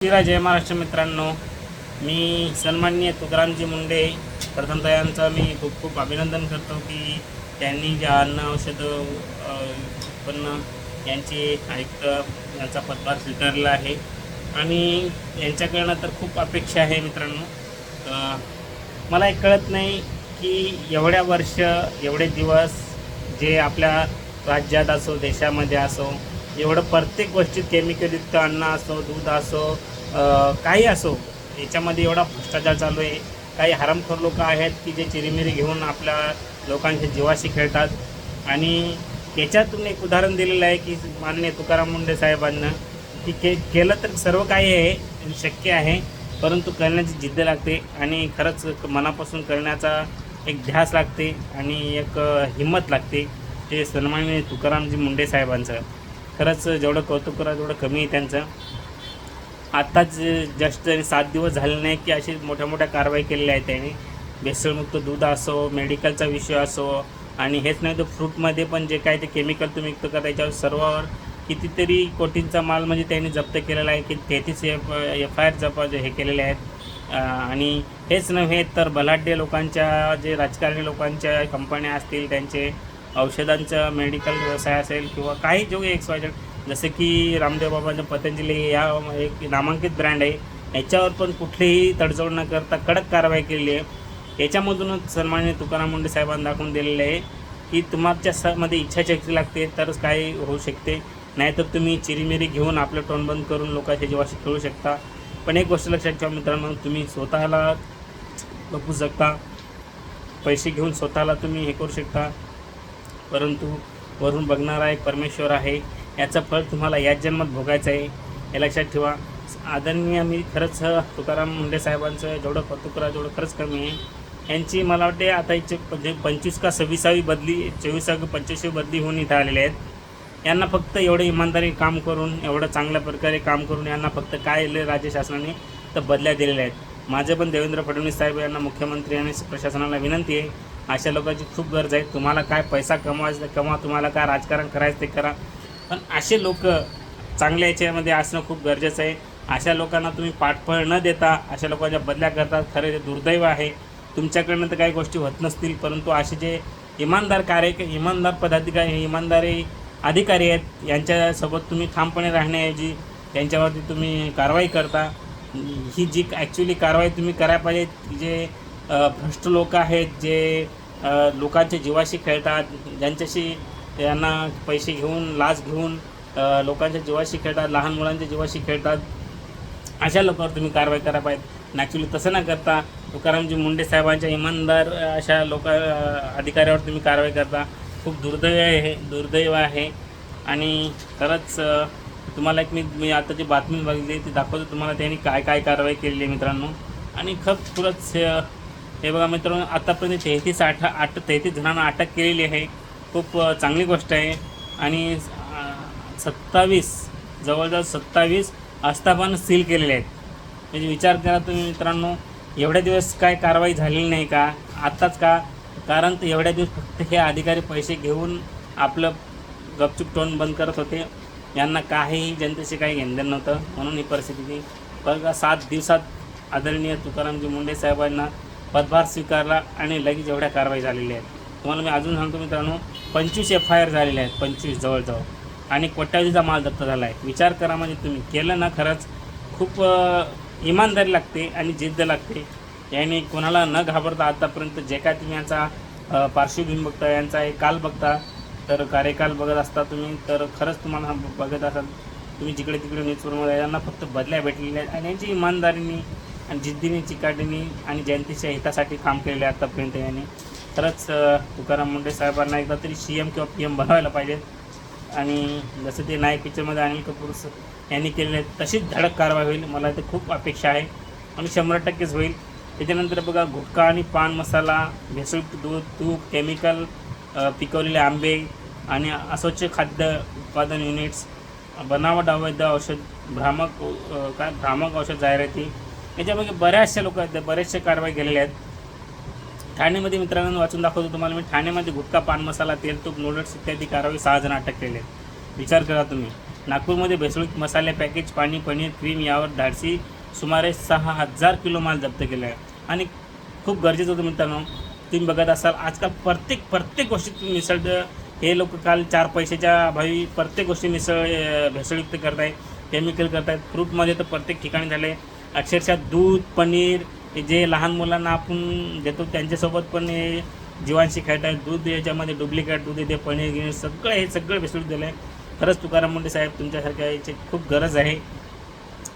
जय महाराष्ट्र मित्रांनो, मी सन्माननीय तुकारामजी मुंडे प्रथमतः यांचं मी खूप खूप अभिनंदन करतो की त्यांनी जे अन्न औषध उत्पन्न यांचे आयुक्त याचा पदभार स्वीकारला आहे आणि यांच्याकडनं तर खूप अपेक्षा आहे मित्रांनो. मला एक कळत नाही की एवढ्या वर्ष एवढे दिवस जे आपल्या राज्यात असो देशामध्ये असो एवढं प्रत्येक गोष्टीत केमिकलयुक्त अन्न असो दूध असो काही असो याच्यामध्ये एवढा भ्रष्टाचार चालू आहे. काही हरामखोर लोक आहेत की जे चिरीमिरी घेऊन आपल्या लोकांच्या जीवाशी खेळतात आणि त्याच्यातून एक उदाहरण दिलेलं आहे की माननीय तुकाराम मुंडे साहेबांना की केलं तर सर्व काही आहे शक्य आहे, परंतु करण्याची जिद्द लागते आणि खरंच मनापासून करण्याचा एक ध्यास लागते आणि एक हिंमत लागते. ते सन्माननीय तुकारामजी मुंडे साहेबांचं खरंच जेवढं कौतुक करा तेवढं कमी आहे त्यांचं. आत्ताच जस्ट 7 दिवस झाले नाही की अशी मोठ्या मोठ्या कारवाई केलेल्या आहेत त्यांनी. भेसळमुक्त दूध असो, मेडिकलचा विषय असो आणि हेच नाही तर फ्रूटमध्ये पण जे काय ते केमिकल तुम्ही युक्त करा त्याच्यावर सर्वावर कितीतरी कोटींचा माल म्हणजे त्यांनी जप्त केलेला आहे की 33 FIR हे केलेले आहेत. आणि हेच नव्हे तर बलाढ्य लोकांच्या जे राजकारणी लोकांच्या कंपन्या असतील त्यांचे औषधांचा मेडिकल व्यवसाय असेल किंवा काही जो XYZ जसे की रामदेव बाबांच्या पतंजली या एक नामांकित ब्रँड आहे याच्यावर पण कुठलीही तडजोड न करता कडक कारवाई केलेली आहे. याच्यामधूनच सन्माननीय तुकाराम मुंडे साहेबांनी दाखवून दिलेलं आहे की तुमच्यामध्ये इच्छाशक्ती लागते तरच काही होऊ शकते, नाहीतर तुम्ही चिरीमिरी घेऊन आपलं तोंड बंद करून लोकांच्या जीवाशी खेळू शकता. पण एक गोष्ट लक्षात ठेवा मित्रांनो, तुम्ही स्वतःला लपवू शकता, पैसे घेऊन स्वतःला तुम्ही हे करू शकता, परंतु वरून बघणारा एक परमेश्वर आहे. याचं फळ तुम्हाला याच जन्मात भोगायचं आहे हे लक्षात ठेवा. आदरणीय मी खरंच तुकाराम मुंडे साहेबांचं जेवढं कौतुक करा तेवढं खरंच कमी आहे. यांची मला वाटते आता इथे 25 का 26वी बदली 24 का 25वी बदली होऊन इथं आलेले आहेत. यांना फक्त एवढं इमानदारी काम करून एवढं चांगल्या प्रकारे काम करून यांना फक्त काय राज्य शासनाने तर बदल्या दिलेल्या आहेत. माझे पण देवेंद्र फडणवीस साहेब यांना मुख्यमंत्री आणि प्रशासनाला विनंती आहे, अशा लोकांची खूप गरज आहे. तुम्हाला काय पैसा कमवायचा कमवा, तुम्हाला काय राजकारण करायचं ते करा, पण असे लोक चांगल्या याच्यामध्ये असणं खूप गरजेचं आहे. अशा लोकांना तुम्ही पाठबळ न देता अशा लोकांच्या बदल्या करतात, खरं ते दुर्दैव आहे. तुमच्याकडनं तर काही गोष्टी होत नसतील, परंतु असे जे इमानदार पदाधिकारी इमानदारी अधिकारी आहेत यांच्यासोबत तुम्ही ठामपणे राहण्याऐवजी त्यांच्यावरती तुम्ही कारवाई करता. ही जी ॲक्च्युली कारवाई तुम्ही करायला पाहिजे, जे भ्रष्ट लोक आहेत जे लोकांच्या जीवाशी खेळतात, ज्यांच्याशी यांना पैसे घेऊन लाच घेऊन लोकांच्या जीवाशी खेळतात, लहान मुलांच्या जीवाशी खेळतात, अशा लोकांवर तुम्ही कारवाई करायला पाहिजे. ॲक्च्युली तसं न करता तुकारामजी मुंडे साहेबांच्या इमानदार अशा अधिकाऱ्यावर तुम्ही कारवाई करता. खूप दुर्दैव आहे. आणि खरंच तुम्हाला एक मी आता जी बातमी बघितली ती दाखवतो तुम्हाला त्यांनी काय काय कारवाई केलेली आहे मित्रांनो. आणि खरंच हे बघा मित्रांनो, आतापर्यंत 33 जणांना अटक केलेली आहे. खूप चांगली गोष्ट आहे. आणि 27 जवळजवळ 27 आस्थापना सील केलेले आहेत. म्हणजे विचार करा तुम्ही मित्रांनो, एवढ्या दिवस काय कारवाई झालेली नाही का? आत्ताच का? कारण तर एवढ्या दिवस फक्त हे अधिकारी पैसे घेऊन आपलं गपचूप तोंड बंद करत होते. यांना काहीही जनतेशी काही घेणदेणं नव्हतं, म्हणून ही परिस्थिती. बघा 7 दिवसात आदरणीय तुकारामजी मुंडे साहेबांना पदभार स्वीकारला आणि लगेच एवढ्या कारवाई झालेल्या आहेत. तुम्हाला मी अजून सांगतो मित्रांनो, 25 FIR झालेले आहेत, 25 जवळजवळ, आणि कोट्यावधीचा माल जप्त झाला आहे. विचार करा, म्हणजे तुम्ही केलं ना, खरंच खूप इमानदारी लागते आणि जिद्द लागते. याने कोणाला न घाबरता आतापर्यंत जे काय तुम्ही यांचा पार्श्वभूमी बघता, यांचा एक काल बघता, तर कार्यकाल बघत असता तुम्ही, तर खरंच तुम्हाला बघत असाल तुम्ही जिकडे तिकडे न्यूजपेपरमध्ये यांना फक्त बदल्या भेटलेल्या आहेत. आणि यांची इमानदारीने आणि जिद्दीने चिकाटीने आणि जनतेच्या हितासाठी काम केलेले आहे आतापर्यंत यांनी. खरंच तुकाराम मुंडे साहेबांना एकदा तरी CM किंवा PM बनवायला पाहिजेत. आणि जसं ते नायक पिक्चरमध्ये अनिल कपूर यांनी केलेले आहेत तशीच धडक कारवाई होईल, मला ते खूप अपेक्षा आहे आणि 100%च होईल. त्याच्यानंतर बघा, गुटखा आणि पान मसाला, भेसळयुक्त दूध, तूप, केमिकल पिकवलेले आंबे आणि अस्वच्छ खाद्य उत्पादन युनिट्स, बनावट अवैध औषध, भ्रामक औषध जाहिराती, याच्यामध्ये बऱ्याचशा कारवाई केलेल्या आहेत. ठाणेमध्ये मित्रांनो वाचून दाखवतो तुम्हाला मी. ठाणेमध्ये गुटखा, पान मसाला, तेल, तूप, नूडल्स इत्यादी कारवाई 6 जण अटक केले आहेत. विचार करा तुम्ही. नागपूरमध्ये भेसळयुक्त मसाले, पॅकेज, पाणी, पनीर, क्रीम यावर धाडसी सुमारे 6,000 किलो माल जप्त केला आहे. आणि खूप गरजेचं होतं मित्रांनो, तुम्ही बघत असाल आजकाल प्रत्येक गोष्टीत तुम्ही मिसळ, हे लोक काल 4 पैशाच्या अभावी प्रत्येक गोष्टी भेसळयुक्त करत आहे, केमिकल करत आहेत. फ्रूटमध्ये तर प्रत्येक ठिकाणी झालं आहे. अक्षरशः दूध, पनीर जे लहान मुलांना आपण देतो त्यांच्यासोबत पण हे जीवांशी खेळत आहेत. दूध याच्यामध्ये डुप्लिकेट दूध येते, पनीर गिनीर सगळं भेसळून दिलं आहे. खरंच तुकाराम मुंडे साहेब, तुमच्यासारख्या याची खूप गरज आहे.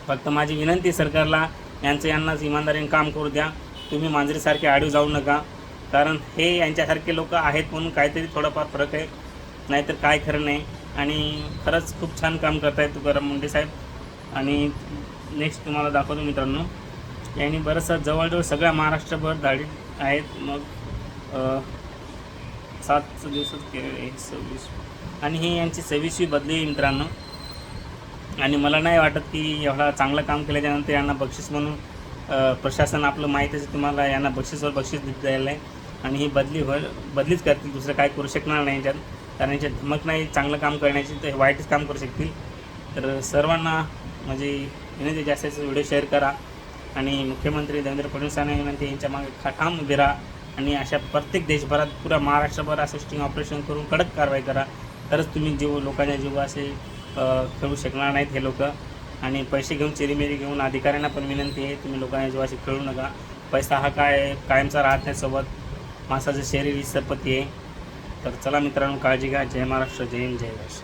फक्त माझी विनंती सरकारला, यांनाच इमानदारीने काम करू द्या. तुम्ही मांजरीसारखे आडीव जाऊ नका, कारण हे यांच्यासारखे लोक आहेत म्हणून काहीतरी थोडाफार फरक आहे, नाहीतर काय खरं नाही. आणि खरंच खूप छान काम करत आहेत तुकाराम मुंडे साहेब. आणि नेक्स्ट तुम्हाला दाखवतो मित्रांनो, यांनी बरंचसं जवळजवळ सगळ्या महाराष्ट्रभर धाडी आहेत. मग 7 दिवसात केले 26, आणि ही यांची 26वी बदली आहे मित्रांनो. आणि मला नाही वाटत की एवढा चांगलं काम केल्याच्यानंतर यांना बक्षीस म्हणून प्रशासन, आपलं माहीतच आहे तुम्हाला, यांना बक्षीसवर बक्षीस द्यायला आहे. आणि ही बदलीच करतील, दुसरं काय करू शकणार नाही याच्यात, कारण याच्यात धमक नाही चांगलं काम करण्याची, तर वाईटच काम करू शकतील. तर सर्वांना म्हणजे विनंती, जास्तीत व्हिडिओ शेअर करा. आणि मुख्यमंत्री देवेंद्र फडणवीस यांना विनंती, यांच्या मागे ठाम उभे राहा. आणि अशा प्रत्येक देशभरात, पुरा महाराष्ट्रभर असं स्टिंग ऑपरेशन करून कडक कारवाई करा. तरच तुम्ही लोकांच्या जीव असे खेळू शकणार नाहीत हे लोक. आणि पैसे घेऊन, चिरीमिरी घेऊन अधिकाऱ्यांना पण विनंती आहे, तुम्ही लोकांच्या जीवाशी खेळू नका. पैसा हा कायमचा राहत नाही सोबत, माणसाचं शरीर ही संपत्ती आहे. तर चला मित्रांनो, काळजी घ्या. जय महाराष्ट्र, जय हिंद, जय देश.